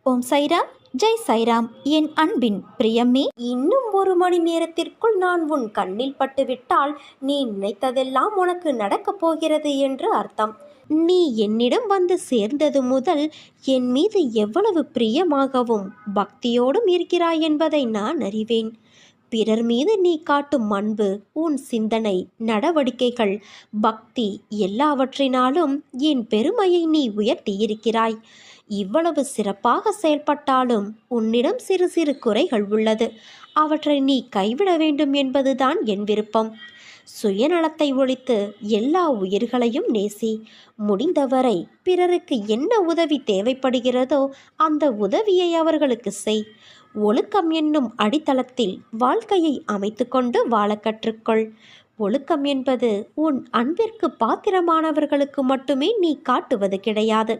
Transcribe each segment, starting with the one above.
ஓம் சைராம், ஜெய் சைராம். என் அன்பின் பிரியமே, இன்னும் 1 மணி நேரத்திற்குள் நான் உன் கண்ணில் பட்டுவிட்டால் நீ நினைத்ததெல்லாம் உனக்கு நடக்கப் போகிறது என்று அர்த்தம். நீ என்னிடம் வந்து சேர்ந்தது முதல் என் மீது எவ்வளவு பிரியமாகவும் பக்தியோடும் இருக்கிறாய் என்பதை நான் அறிவேன். பிறர் மீது நீ காட்டும் அன்பு, உன் சிந்தனை, நடவடிக்கைகள், பக்தி எல்லாவற்றினாலும் என் பெருமையை நீ உயர்த்தியிருக்கிறாய். இவ்வளவு சிறப்பாக செயல்பட்டாலும் உன்னிடம் சிறு சிறு குறைகள் உள்ளது. அவற்றை நீ கைவிட வேண்டும் என்பதுதான் என் விருப்பம். சுயநலத்தை ஒழித்து எல்லா உயிர்களையும் நேசி. முடிந்தவரை பிறருக்கு என்ன உதவி தேவைப்படுகிறதோ அந்த உதவியை அவர்களுக்கு செய். ஒழுக்கம் என்னும் அடித்தளத்தில் வாழ்க்கையை அமைத்து கொண்டு வாழ கற்றுக்கொள். ஒழுக்கம் என்பது உன் அன்பிற்கு பாத்திரமானவர்களுக்கு மட்டுமே நீ காட்டுவது கிடையாது.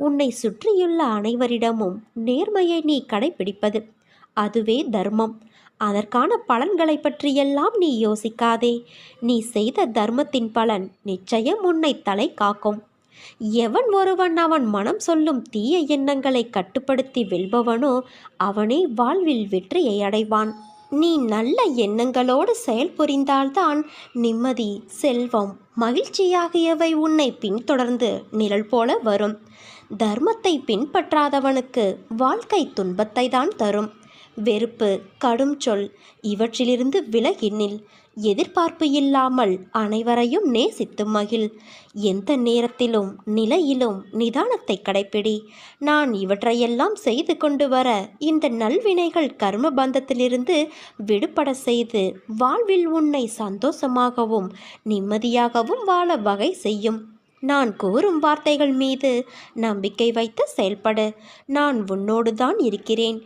உன்னை சுற்றியுள்ள அனைவரிடமும் நேர்மையை நீ கடைபிடிப்பது, அதுவே தர்மம். அதற்கான பலன்களை பற்றியெல்லாம் நீ யோசிக்காதே. நீ செய்த தர்மத்தின் பலன் நிச்சயம் உன்னை தலை காக்கும். எவன் ஒருவன் அவன் மனம் சொல்லும் தீய எண்ணங்களை கட்டுப்படுத்தி வெல்பவனோ அவனே வாழ்வில் வெற்றியை அடைவான். நீ நல்ல எண்ணங்களோடு செயல்புரிந்தால்தான் நிம்மதி, செல்வம், மகிழ்ச்சி ஆகியவை உன்னை பின்தொடர்ந்து நிழல் போல வரும். தர்மத்தை பின்பற்றாதவனுக்கு வாழ்க்கை துன்பத்தை தான் தரும். வெறுப்பு, கடும் சொல் இவற்றிலிருந்து விலகி நில். எதிர்பார்ப்பு இல்லாமல் அனைவரையும் நேசித்து மகிழ். எந்த நேரத்திலும் நிலையிலும் நிதானத்தை கடைப்பிடி. நான் இவற்றையெல்லாம் செய்து கொண்டு வர இந்த நல்வினைகள் கர்ம பந்தத்திலிருந்து விடுபட செய்து வாழ்வில் உன்னை சந்தோஷமாகவும் நிம்மதியாகவும் வாழ வகை செய்யும். நான் கூறும் வார்த்தைகள் மீது நம்பிக்கை வைத்து செயல்படு. நான் உன்னோடு தான் இருக்கிறேன்,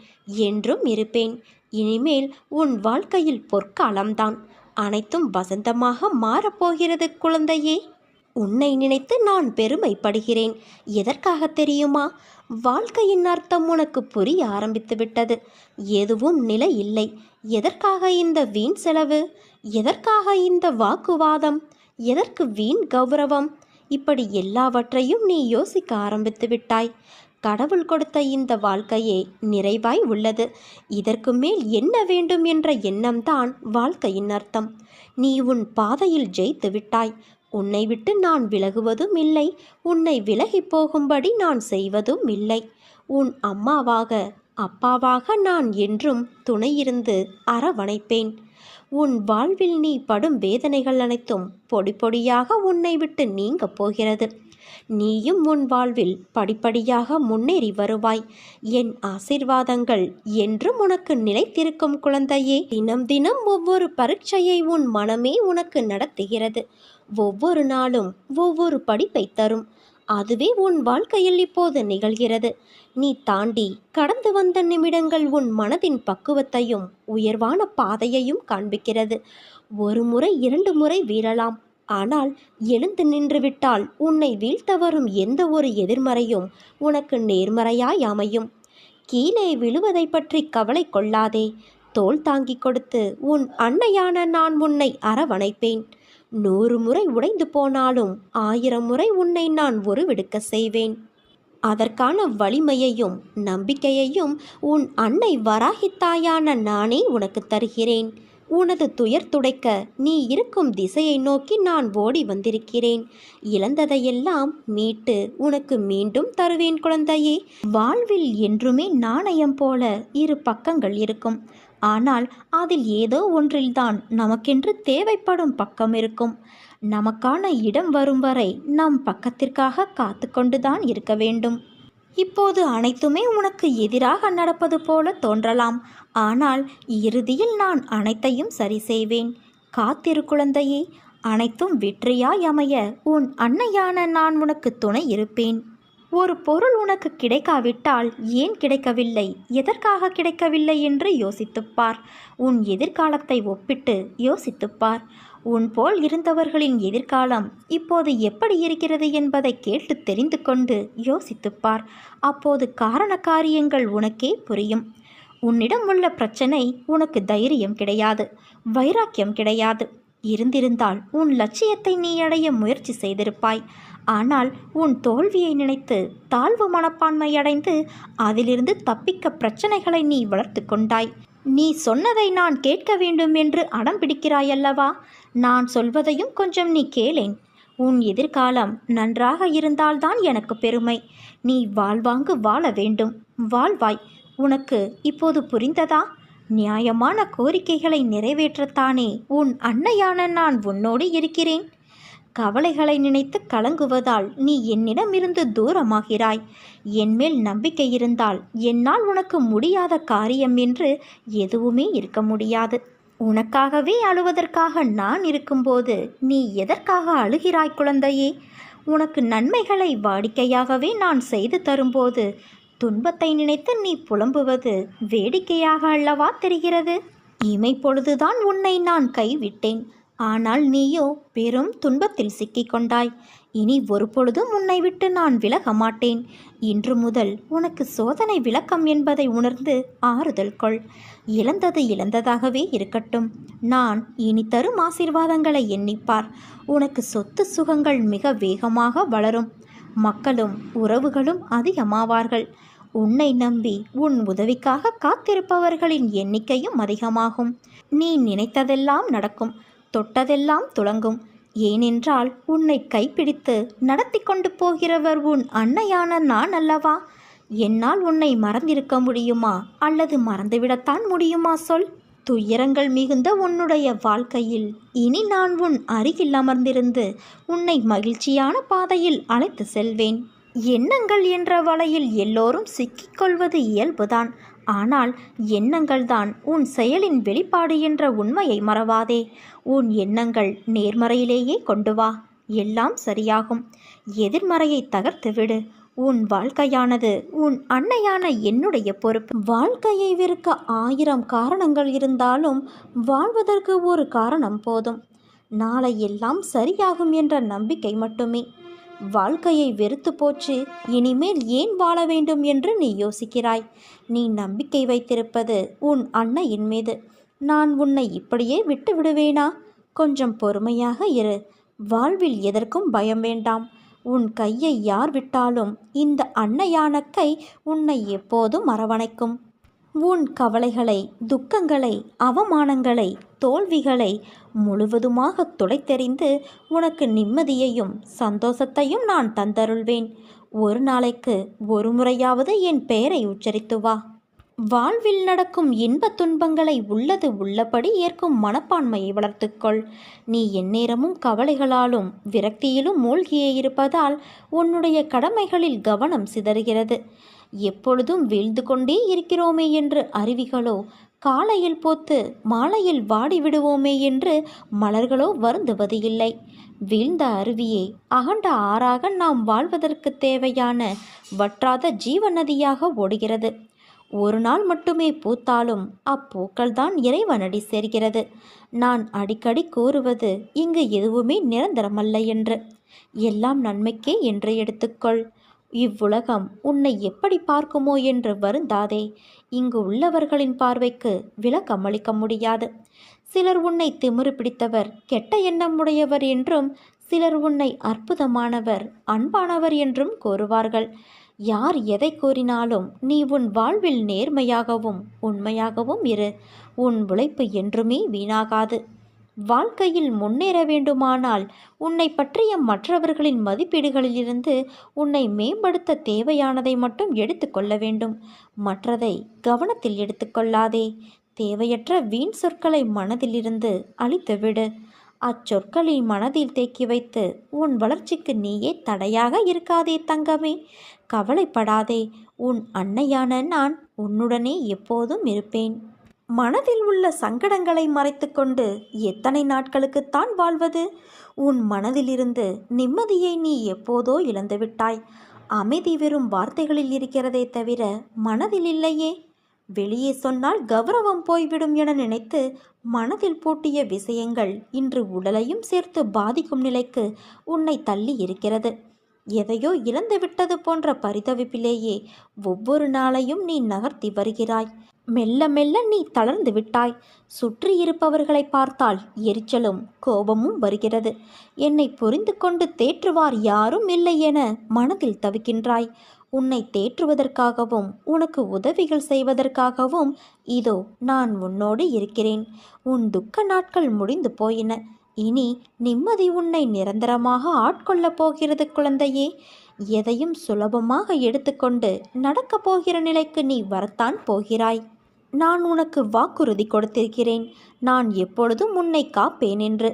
என்றும் இருப்பேன். இனிமேல் உன் வாழ்க்கையில் பொற்காலம்தான். அனைத்தும் வசந்தமாக மாறப்போகிறது குழந்தையே. உன்னை நினைத்து நான் பெருமைப்படுகிறேன். எதற்காக தெரியுமா? வாழ்க்கையின் அர்த்தம் உனக்கு புரிய ஆரம்பித்து விட்டது. எதுவும் நிலை இல்லை. எதற்காக இந்த வீண் செலவு? எதற்காக இந்த வாக்குவாதம்? எதற்கு வீண் கௌரவம்? இப்படி எல்லாவற்றையும் நீ யோசிக்க ஆரம்பித்து விட்டாய். கடவுள் கொடுத்த இந்த வாழ்க்கையே நிறைவாய் உள்ளது. இதற்கு மேல் என்ன வேண்டும் என்ற எண்ணம்தான் வாழ்க்கையின் அர்த்தம். நீ உன் பாதையில் ஜெயித்து விட்டாய். உன்னை விட்டு நான் விலகுவதும் இல்லை, உன்னை விலகி போகும்படி நான் செய்வதும் இல்லை. உன் அம்மாவாக, அப்பாவாக நான் என்றும் துணையிருந்து அரவணைப்பேன். உன் வாழ்வில் நீ படும் வேதனைகள் அனைத்தும் பொடி பொடியாக உன்னை விட்டு நீங்க போகிறது. நீயும் உன் வாழ்வில் படிப்படியாக முன்னேறி வருவாய். என் ஆசீர்வாதங்கள் என்றும் உனக்கு நிலைத்திருக்கும் குழந்தையே. தினம் தினம் ஒவ்வொரு பரீட்சையை உன் மனமே உனக்கு நடத்துகிறது. ஒவ்வொரு நாளும் ஒவ்வொரு படிப்பை தரும். அதுவே உன் வாழ்க்கையில் இப்போது நிகழ்கிறது. நீ தாண்டி கடந்து வந்த நிமிடங்கள் உன் மனதின் பக்குவத்தையும் உயர்வான பாதையையும் காண்பிக்கிறது. 1 முறை 2 முறை வீழலாம், ஆனால் எழுந்து நின்றுவிட்டால் உன்னை வீழ்த்த வரும் எந்த ஒரு எதிர்மறையும் உனக்கு நேர்மறையாய் அமையும். கீழே விழுவதை பற்றி கவலை கொள்ளாதே. தோள் தாங்கி கொடுத்து உன் அன்னையான நான் உன்னை அரவணைப்பேன். 100 முறை உடைந்து போனாலும் 1000 முறை உன்னை நான் உருவெடுக்க செய்வேன். அதற்கான வலிமையையும் நம்பிக்கையையும் உன் அன்னை வராகித்தாயான நானே உனக்கு தருகிறேன். உனது துயர் துடைக்க நீ இருக்கும் திசையை நோக்கி நான் ஓடி வந்திருக்கிறேன். இழந்ததையெல்லாம் மீட்டு உனக்கு மீண்டும் தருவேன் குழந்தையே. வாழ்வில் என்றுமே நாணயம் போல 2 பக்கங்கள் இருக்கும். ஆனால் அதில் ஏதோ ஒன்றில்தான் நமக்கென்று தேவைப்படும் பக்கம் இருக்கும். நமக்கான இடம் வரும் வரை நம் பக்கத்திற்காக காத்து கொண்டுதான் இருக்க வேண்டும். இப்போது அனைத்துமே உனக்கு எதிராக நடப்பது போல தோன்றலாம். ஆனால் இறுதியில் நான் அனைத்தையும் சரி செய்வேன். காத்திரு குழந்தையே. அனைத்தும் வெற்றியாய் அமைய உன் அன்னையான நான் உனக்கு துணை இருப்பேன். ஒரு பொருள் உனக்கு கிடைக்காவிட்டால் ஏன் கிடைக்கவில்லை, எதற்காக கிடைக்கவில்லை என்று யோசித்துப்பார். உன் எதிர்காலத்தை ஒப்பிட்டு யோசித்துப்பார். உன் போல் இருந்தவர்களின் எதிர்காலம் இப்போது எப்படி இருக்கிறது என்பதை கேட்டு தெரிந்து கொண்டு யோசித்துப்பார். அப்போது காரண காரியங்கள் உனக்கே புரியும். உன்னிடம் உள்ள பிரச்சனை உனக்கு தைரியம் கிடையாது, வைராக்கியம் கிடையாது, இருந்திருந்தால் உன் லட்சியத்தை நீ அடைய முயற்சி செய்திருப்பாய். ஆனால் உன் தோல்வியை நினைத்து தாழ்வு மனப்பான்மை அடைந்து அதிலிருந்து தப்பிக்க பிரச்சனைகளை நீ வளர்த்து கொண்டாய். நீ சொன்னதை நான் கேட்க வேண்டும் என்று அடம் பிடிக்கிறாயல்லவா? நான் சொல்வதையும் கொஞ்சம் நீ கேளேன். உன் எதிர்காலம் நன்றாக இருந்தால்தான் எனக்கு பெருமை. நீ வாழ்வாங்கு வாழ வேண்டும். வாழ்வாய். உனக்கு இப்போது புரிந்ததா? நியாயமான கோரிக்கைகளை நிறைவேற்றத்தானே உன் அன்னையான நான் உன்னோடு இருக்கிறேன். கவலைகளை நினைத்து கலங்குவதால் நீ என்னிடமிருந்து தூரமாகிறாய். என்மேல் நம்பிக்கை இருந்தால் என்னால் உனக்கு முடியாத காரியம் என்று எதுவுமே இருக்க முடியாது. உனக்காகவே அழுவதற்காக நான் இருக்கும்போது நீ எதற்காக அழுகிறாய் குழந்தையே? உனக்கு நன்மைகளை வாடிக்கையாகவே நான் செய்து தரும்போது துன்பத்தை நினைத்து நீ புலம்புவது வேடிக்கையாக அல்லவா தெரிகிறது? இமைப்பொழுதுதான் உன்னை நான் கைவிட்டேன். ஆனால் நீயோ பெரும் துன்பத்தில் சிக்கிக்கொண்டாய். இனி ஒரு பொழுதும் உன்னை விட்டு நான் விலக மாட்டேன். இன்று முதல் உனக்கு சோதனை விளக்கம் என்பதை உணர்ந்து ஆறுதல் கொள். இழந்தது இழந்ததாகவே இருக்கட்டும். நான் இனி தரும் ஆசீர்வாதங்களை எண்ணிப்பார். உனக்கு சொத்து சுகங்கள் மிக வேகமாக வளரும். மக்களும் உறவுகளும் அதிகமாவார்கள். உன்னை நம்பி உன் உதவிக்காக காத்திருப்பவர்களின் எண்ணிக்கையும் அதிகமாகும். நீ நினைத்ததெல்லாம் நடக்கும். தொட்டதெல்லாம் துலங்கும். ஏனென்றால் உன்னை கைப்பிடித்து நடத்தி கொண்டு போகிறவர் உன் அன்னையான நான் அல்லவா? என்னால் உன்னை மறந்திருக்க முடியுமா? அல்லது மறந்துவிடத்தான் முடியுமா சொல்? துயரங்கள் மிகுந்த உன்னுடைய வாழ்க்கையில் இனி நான் உன் அருகில் அமர்ந்திருந்து உன்னை மகிழ்ச்சியான பாதையில் அழைத்து செல்வேன். எண்ணங்கள் என்ற வலையில் எல்லோரும் சிக்கிக்கொள்வது இயல்புதான். ஆனால் எண்ணங்கள்தான் உன் செயலின் வெளிப்பாடு என்ற உண்மையை மறவாதே. உன் எண்ணங்கள் நேர்மறையிலேயே கொண்டு வா. எல்லாம் சரியாகும். எதிர்மறையை தகர்த்துவிடு. உன் வாழ்க்கையானது உன் அன்னையான என்னுடைய பொறுப்பு. வாழ்க்கையை வெறுக்க 1000 காரணங்கள் இருந்தாலும் வாழ்வதற்கு ஒரு காரணம் போதும். நாளை எல்லாம் சரியாகும் என்ற நம்பிக்கை மட்டுமே. வாழ்க்கையை வெறுத்து போச்சு, இனிமேல் ஏன் வாழ வேண்டும் என்று நீ யோசிக்கிறாய். நீ நம்பிக்கை வைத்திருப்பது உன் அன்னையின் மீது. நான் உன்னை இப்படியே விட்டு விடுவேனா? கொஞ்சம் பொறுமையாக இரு. வாழ்வில் எதற்கும் பயம் வேண்டாம். உன் கையை யார் விட்டாலும் இந்த அன்னையான கை உன்னை எப்போதும் அரவணைக்கும். உன் கவலைகளை, துக்கங்களை, அவமானங்களை, தோல்விகளை முழுவதுமாக துடைத்தெறிந்து உனக்கு நிம்மதியையும் சந்தோஷத்தையும் நான் தந்தருள்வேன். ஒரு நாளைக்கு ஒரு முறையாவது என் பெயரை உச்சரித்து வா. வாழ்வில் நடக்கும் இன்ப துன்பங்களை உள்ளது உள்ளபடி ஏற்கும் மனப்பான்மையை வளர்த்துக்கொள். நீ எந்நேரமும் கவலைகளாலும் விரக்தியிலும் மூழ்கியே இருப்பதால் உன்னுடைய கடமைகளில் கவனம் சிதறுகிறது. எப்பொழுதும் வீழ்ந்து கொண்டே இருக்கிறோமே என்று அருவிகளோ, காலையில் போத்து மாலையில் வாடிவிடுவோமே என்று மலர்களோ வருந்துவது இல்லை. வீழ்ந்த அருவியே, அகண்ட ஆறாக நாம் வாழ்வதற்கு தேவையான வற்றாத ஜீவ நதியாக ஓடுகிறது. ஒரு நாள் மட்டுமே பூத்தாலும் அப்பூக்கள்தான் இறைவனடி சேர்கிறது. நான் அடிக்கடி கூறுவது இங்கு எதுவுமே நிரந்தரமல்ல என்று. எல்லாம் நன்மைக்கே என்று எடுத்துக்கொள். இவ்வுலகம் உன்னை எப்படி பார்க்குமோ என்று வருந்தாதே. இங்கு உள்ளவர்களின் பார்வைக்கு விளக்கமளிக்க முடியாது. சிலர் உன்னை திமிரு பிடித்தவர், கெட்ட எண்ணம் உடையவர் என்றும், சிலர் உன்னை அற்புதமானவர், அன்பானவர் என்றும் கூறுவார்கள். யார் எதை கூறினாலும் நீ உன் வாழ்வில் நேர்மையாகவும் உண்மையாகவும் இரு. உன் உழைப்பு என்றுமே வீணாகாது. வாழ்க்கையில் முன்னேற வேண்டுமானால் உன்னை பற்றிய மற்றவர்களின் மதிப்பீடுகளிலிருந்து உன்னை மேம்படுத்த தேவையானதை மட்டும் எடுத்துக்கொள்ள வேண்டும். மற்றதை கவனத்தில் எடுத்துக்கொள்ளாதே. தேவையற்ற வீண் சொற்களை மனதிலிருந்து அழித்துவிடு. அச்சொற்களை மனதில் தேக்கி வைத்து உன் வளர்ச்சிக்கு நீயே தடையாக இருக்காதே தங்கமே. கவலைப்படாதே. உன் அன்னையான நான் உன்னுடனே எப்போதும் இருப்பேன். மனதில் உள்ள சங்கடங்களை மறைத்துக்கொண்டு எத்தனை நாட்களுக்குத்தான் வாழ்வது? உன் மனதிலிருந்து நிம்மதியை நீ எப்போதோ இழந்துவிட்டாய். அமைதி வெறும் வார்த்தைகளில் இருக்கிறதே தவிர மனதில் இல்லையே. வெளியே சொன்னால் கௌரவம் போய்விடும் என நினைத்து மனதில் பூட்டிய விஷயங்கள் இன்று உடலையும் சேர்த்து பாதிக்கும் நிலைக்கு உன்னை தள்ளி இருக்கிறது. எதையோ இழந்து விட்டது போன்ற பரிதவிப்பிலேயே ஒவ்வொரு நாளையும் நீ நகர்த்தி வருகிறாய். மெல்ல மெல்ல நீ தளர்ந்து விட்டாய். சுற்றி இருப்பவர்களை பார்த்தால் எரிச்சலும் கோபமும் வருகிறது. என்னை புரிந்து கொண்டு தேற்றுவார் யாரும் இல்லை என மனதில் தவிக்கின்றாய். உன்னை தேற்றுவதற்காகவும் உனக்கு உதவிகள் செய்வதற்காகவும் இதோ நான் உன்னோடு இருக்கிறேன். உன் துக்க நாட்கள் முடிந்து போயின. இனி நிம்மதி உன்னை நிரந்தரமாக ஆட்கொள்ளப் போகிறது குழந்தையே. எதையும் சுலபமாக எடுத்துக்கொண்டு நடக்கப் போகிற நிலைக்கு நீ வரத்தான் போகிறாய். நான் உனக்கு வாக்குறுதி கொடுத்திருக்கிறேன். நான் எப்பொழுதும் உன்னை காப்பேன் என்று.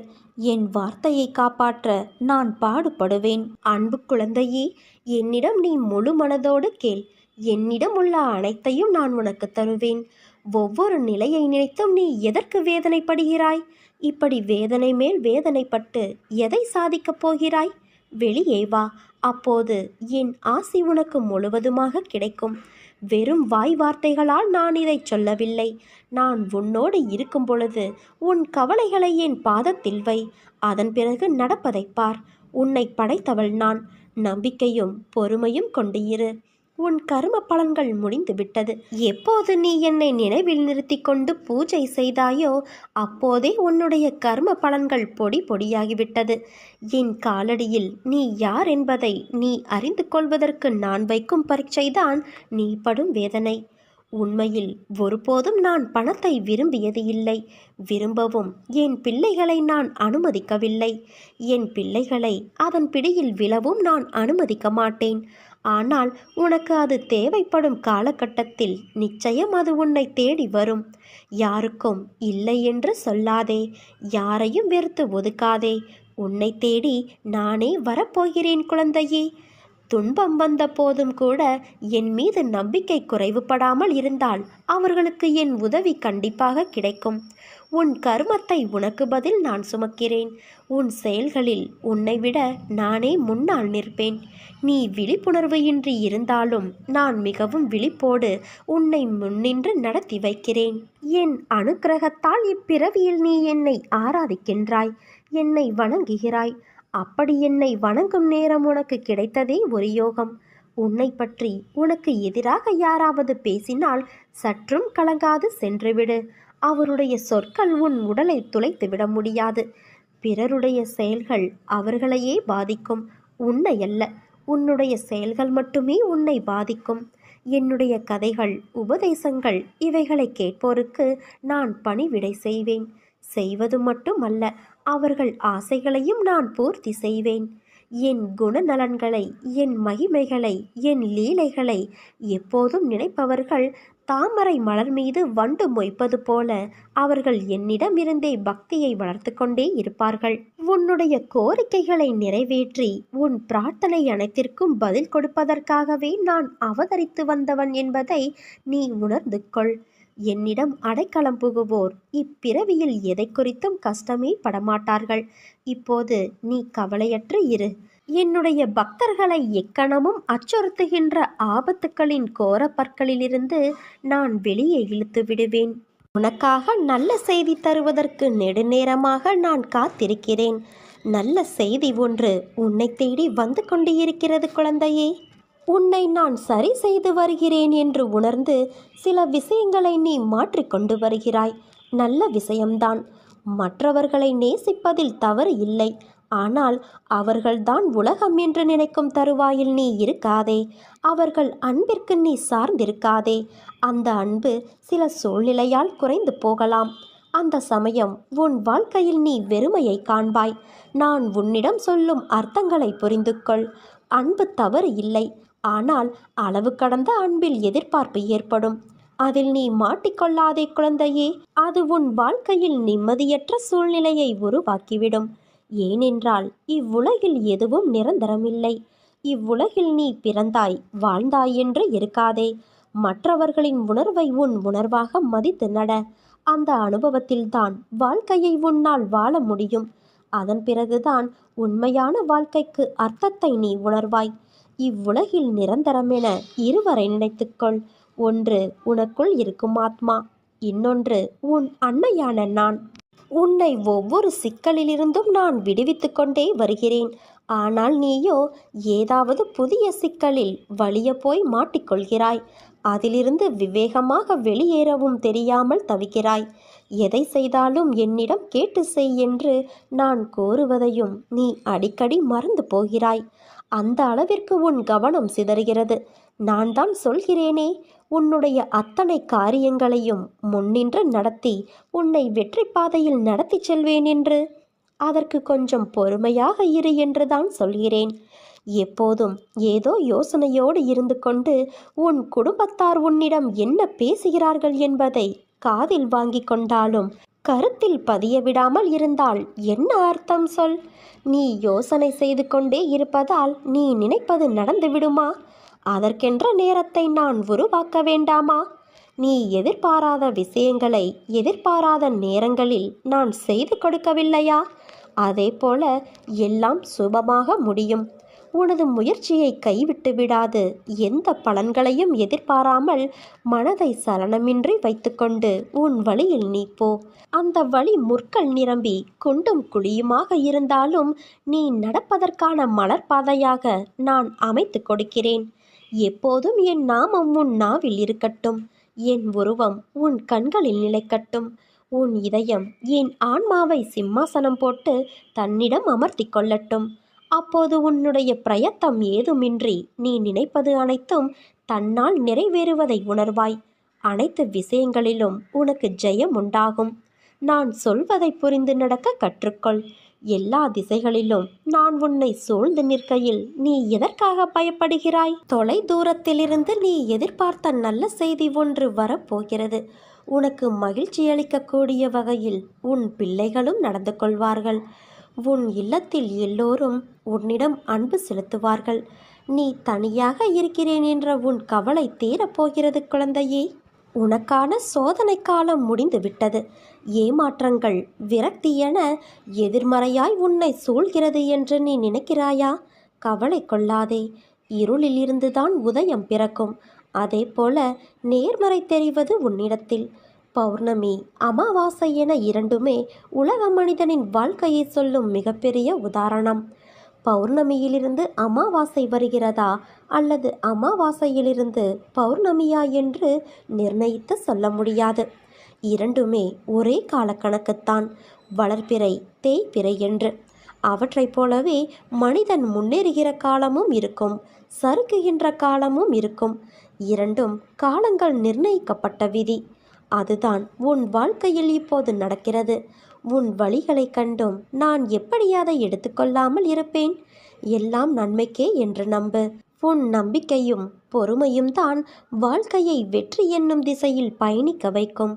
என் வார்த்தையை காப்பாற்ற நான் பாடுபடுவேன். அன்பு குழந்தையே, என்னிடம் நீ முழு மனதோடு கேள். என்னிடம் உள்ள அனைத்தையும் நான் உனக்கு தருவேன். ஒவ்வொரு நிலையை நினைத்தும் நீ எதற்கு வேதனைப்படுகிறாய்? இப்படி வேதனை மேல் வேதனைப்பட்டு எதை சாதிக்கப் போகிறாய்? வெளியே வா. அப்போது என் ஆசி உனக்கு முழுவதுமாக கிடைக்கும். வெறும் வாய் வார்த்தைகளால் நான் இதை சொல்லவில்லை. நான் உன்னோடு இருக்கும் பொழுது உன் கவலைகளை என் பாதத்தில் வை. அதன் பிறகு நடப்பதை பார். உன்னை படைத்தவள் நான். நம்பிக்கையும் பொறுமையும் கொண்டு இரு. உன் கர்ம பலன்கள் முடிந்து விட்டது. எப்போது நீ என்னை நினைவில் நிறுத்தி கொண்டு பூஜை செய்தாயோ அப்போதே உன்னுடைய கர்ம பலன்கள் பொடி பொடியாகிவிட்டது. என் காலடியில் நீ யார் என்பதை நீ அறிந்து கொள்வதற்கு நான் வைக்கும் பரீட்சைதான் நீ படும் வேதனை. உண்மையில் ஒருபோதும் நான் பணத்தை விரும்பியது இல்லை. விரும்பவும் என் பிள்ளைகளை நான் அனுமதிக்கவில்லை. என் பிள்ளைகளை அதன் பிடியில் விழவும் நான் அனுமதிக்க மாட்டேன். ஆனால் உனக்கு அது தேவைப்படும் காலகட்டத்தில் நிச்சயம் அது உன்னை தேடி வரும். யாருக்கும் இல்லை என்று சொல்லாதே. யாரையும் வெறுத்து ஒதுக்காதே. உன்னை தேடி நானே வரப்போகிறேன் குழந்தையே. துன்பம் வந்த போதும் கூட என் மீது நம்பிக்கை குறைவுபடாமல் இருந்தால் அவர்களுக்கு என் உதவி கண்டிப்பாக கிடைக்கும். உன் கர்மத்தை உனக்கு பதில் நான் சுமக்கிறேன். உன் செயல்களில் உன்னை விட நானே முன்னால் நிற்பேன். நீ விழிப்புணர்வு இன்றி இருந்தாலும் நான் மிகவும் விழிப்போடு உன்னை முன்னின்று நடத்தி வைக்கிறேன். என் அனுக்கிரகத்தால் இப்பிறவியில் நீ என்னை ஆராதிக்கின்றாய், என்னை வணங்குகிறாய். அப்படி என்னை வணங்கும் நேரம் உனக்கு கிடைத்ததே ஒரு யோகம். உன்னை பற்றி உனக்கு எதிராக யாராவது பேசினால் சற்றும் கலங்காது சென்றுவிடு. அவருடைய சொற்கள் உன் உடலை துளைத்துவிட முடியாது. பிறருடைய செயல்கள் அவர்களையே பாதிக்கும், உன்னை அல்ல. உன்னுடைய செயல்கள் மட்டுமே உன்னை பாதிக்கும். என்னுடைய கதைகள், உபதேசங்கள் இவைகளை கேட்போருக்கு நான் பணிவிடை செய்வேன். செய்வது மட்டுமல்ல, அவர்கள் ஆசைகளையும் நான் பூர்த்தி செய்வேன். என் குணநலன்களை, என் மகிமைகளை, என் லீலைகளை எப்போதும் நினைப்பவர்கள் தாமரை மலர் மீது வண்டு மொய்ப்பது போல அவர்கள் என்னிடமிருந்தே பக்தியை வளர்த்து கொண்டே இருப்பார்கள். உன்னுடைய கோரிக்கைகளை நிறைவேற்றி உன் பிரார்த்தனை அனைத்திற்கும் பதில் கொடுப்பதற்காகவே நான் அவதரித்து வந்தவன் என்பதை நீ உணர்ந்து கொள். என்னிடம் அடைக்கலம் புகுவோர் இப்பிறவியில் எதை குறித்தும் கஷ்டமே படமாட்டார்கள். இப்போது நீ கவலையற்று இரு. என்னுடைய பக்தர்களை எக்கணமும் அச்சுறுத்துகின்ற ஆபத்துக்களின் கோரப்பற்களிலிருந்து நான் வெளியே இழுத்து விடுவேன். உனக்காக நல்ல செய்தி தருவதற்கு நெடுநேரமாக நான் காத்திருக்கிறேன். நல்ல செய்தி ஒன்று உன்னை தேடி வந்து கொண்டு இருக்கிறது குழந்தையே. உன்னை நான் சரி செய்து வருகிறேன் என்று உணர்ந்து சில விஷயங்களை நீ மாற்றிக்கொண்டு வருகிறாய். நல்ல விஷயம்தான். மற்றவர்களை நேசிப்பதில் தவறு இல்லை. ஆனால் அவர்கள்தான் உலகம் என்று நினைக்கும் தருவாயில் நீ இருக்காதே. அவர்கள் அன்பிற்கு நீ சார்ந்திருக்காதே. அந்த அன்பு சில சூழ்நிலையால் குறைந்து போகலாம். அந்த சமயம் உன் வாழ்க்கையில் நீ வெறுமையை காண்பாய். நான் உன்னிடம் சொல்லும் அர்த்தங்களை புரிந்து கொள். அன்பு தவறு இல்லை. ஆனால் அளவு கடந்த அன்பில் எதிர்பார்ப்பு ஏற்படும். அதில் நீ மாட்டிக்கொள்ளாதே குழந்தையே. அது உன் வாழ்க்கையில் நிம்மதியற்ற சூழ்நிலையை உருவாக்கிவிடும். ஏனென்றால் இவ்வுலகில் எதுவும் நிரந்தரமில்லை. இவ்வுலகில் நீ பிறந்தாய், வாழ்ந்தாய் என்று இருக்காதே. மற்றவர்களின் உணர்வை உன் உணர்வாக மதித்து நட. அந்த அனுபவத்தில்தான் வாழ்க்கையை உன்னால் வாழ முடியும். அதன் பிறகுதான் உண்மையான வாழ்க்கைக்கு அர்த்தத்தை நீ உணர்வாய். இவ்வுலகில் நிரந்தரமென இருவரை நினைத்துக்கொள். ஒன்று உனக்குள் இருக்கும் ஆத்மா, இன்னொன்று உன் அன்னையான நான். உன்னை ஒவ்வொரு சிக்கலிலிருந்தும் நான் விடுவித்து கொண்டே வருகிறேன். ஆனால் நீயோ ஏதாவது புதிய சிக்கலில் வலிய போய் மாட்டிக்கொள்கிறாய். அதிலிருந்து விவேகமாக வெளியேறவும் தெரியாமல் தவிக்கிறாய். எதை செய்தாலும் என்னிடம் கேட்டு செய் என்று நான் கோருவதையும் நீ அடிக்கடி மறந்து போகிறாய். அந்த அளவிற்கு உன் கவனம் சிதறுகிறது. நான் தான் சொல்கிறேனே, உன்னுடைய அத்தனை காரியங்களையும் முன்னின்று நடத்தி உன்னை வெற்றி பாதையில் நடத்தி செல்வேன் என்று. அதற்கு கொஞ்சம் பொறுமையாக இரு என்றுதான் சொல்கிறேன். எப்போதும் ஏதோ யோசனையோடு இருந்து கொண்டு உன் குடும்பத்தார் உன்னிடம் என்ன பேசுகிறார்கள் என்பதை காதில் வாங்கி கொண்டாலும் கருத்தில் பதிய விடாமல் இருந்தால் என்ன அர்த்தம் சொல்? நீ யோசனை செய்து கொண்டே இருப்பதால் நீ நினைப்பது நடந்துவிடுமா? அதற்கென்ற நேரத்தை நான் உருவாக்க வேண்டாமா? நீ எதிர்பாராத விஷயங்களை எதிர்பாராத நேரங்களில் நான் செய்து கொடுக்கவில்லையா? அதே போல எல்லாம் சுபமாக முடியும். உனது முயற்சியை கைவிட்டு விடாது எந்த பலன்களையும் எதிர்பாராமல் மனதை சலனமின்றி வைத்துக்கொண்டு உன் வழியில் நீ போ. அந்த வழி முற்கள் நிரம்பி குண்டும் குழியுமாக இருந்தாலும் நீ நடப்பதற்கான மலர்பாதையாக நான் அமைத்து கொடுக்கிறேன். எப்போதும் என் நாமம் உன் நாவில் இருக்கட்டும். என் உருவம் உன் கண்களில் நிலைக்கட்டும். உன் இதயம் என் ஆன்மாவை சிம்மாசனம் போட்டு தன்னிடம் அமர்த்தி கொள்ளட்டும். அப்போது உன்னுடைய பிரயத்தம் ஏதுமின்றி நீ நினைப்பது அனைத்தும் தன்னால் நிறைவேறுவதை உணர்வாய். அனைத்து விஷயங்களிலும் உனக்கு ஜெயம் உண்டாகும். நான் சொல்வதை புரிந்து நடக்க கற்றுக்கொள். எல்லா திசைகளிலும் நான் உன்னை சூழ்ந்து நிற்கையில் நீ எதற்காக பயப்படுகிறாய்? தொலை தூரத்திலிருந்து நீ எதிர்பார்த்த நல்ல செய்தி ஒன்று வரப்போகிறது. உனக்கு மகிழ்ச்சி அளிக்கக்கூடிய வகையில் உன் பிள்ளைகளும் நடந்து கொள்வார்கள். உன் இல்லத்தில் எல்லோரும் உன்னிடம் அன்பு செலுத்துவார்கள். நீ தனியாக இருக்கிறேன் என்ற உன் கவலை தீரப்போகிறது குழந்தையே. உனக்கான சோதனை காலம் முடிந்து விட்டது. ஏமாற்றங்கள், விரக்தி என எதிர்மறையாய் உன்னை சூழ்கிறது என்று நீ நினைக்கிறாயா? கவலை கொள்ளாதே. இருளில் இருந்துதான் உதயம் பிறக்கும். அதே போல நேர்மறை தெரிவது உன்னிடத்தில். பௌர்ணமி, அமாவாசை என இரண்டுமே உலக மனிதனின் வாழ்க்கையை சொல்லும் மிகப்பெரிய உதாரணம். பௌர்ணமியிலிருந்து அமாவாசை வருகிறதா அல்லது அமாவாசையிலிருந்து பௌர்ணமியா என்று நிர்ணயித்து சொல்ல முடியாது. இரண்டுமே ஒரே காலக்கணக்குத்தான், வளர்பிறை தேய்பிறை என்று. அவற்றைப் போலவே மனிதன் முன்னேறுகிற காலமும் இருக்கும், சறுக்குகின்ற காலமும் இருக்கும். இரண்டும் காலங்கள் நிர்ணயிக்கப்பட்ட விதி. அதுதான் உன் வாழ்க்கையில் இப்போது நடக்கிறது. உன் வழிகளை கண்டும் நான் எப்படி அதை எடுத்துக்கொள்ளாமல் இருப்பேன்? எல்லாம் நன்மைக்கே என்று நம்பு. உன் நம்பிக்கையும் பொறுமையும் தான் வாழ்க்கையை வெற்றி என்னும் திசையில் பயணிக்க வைக்கும்.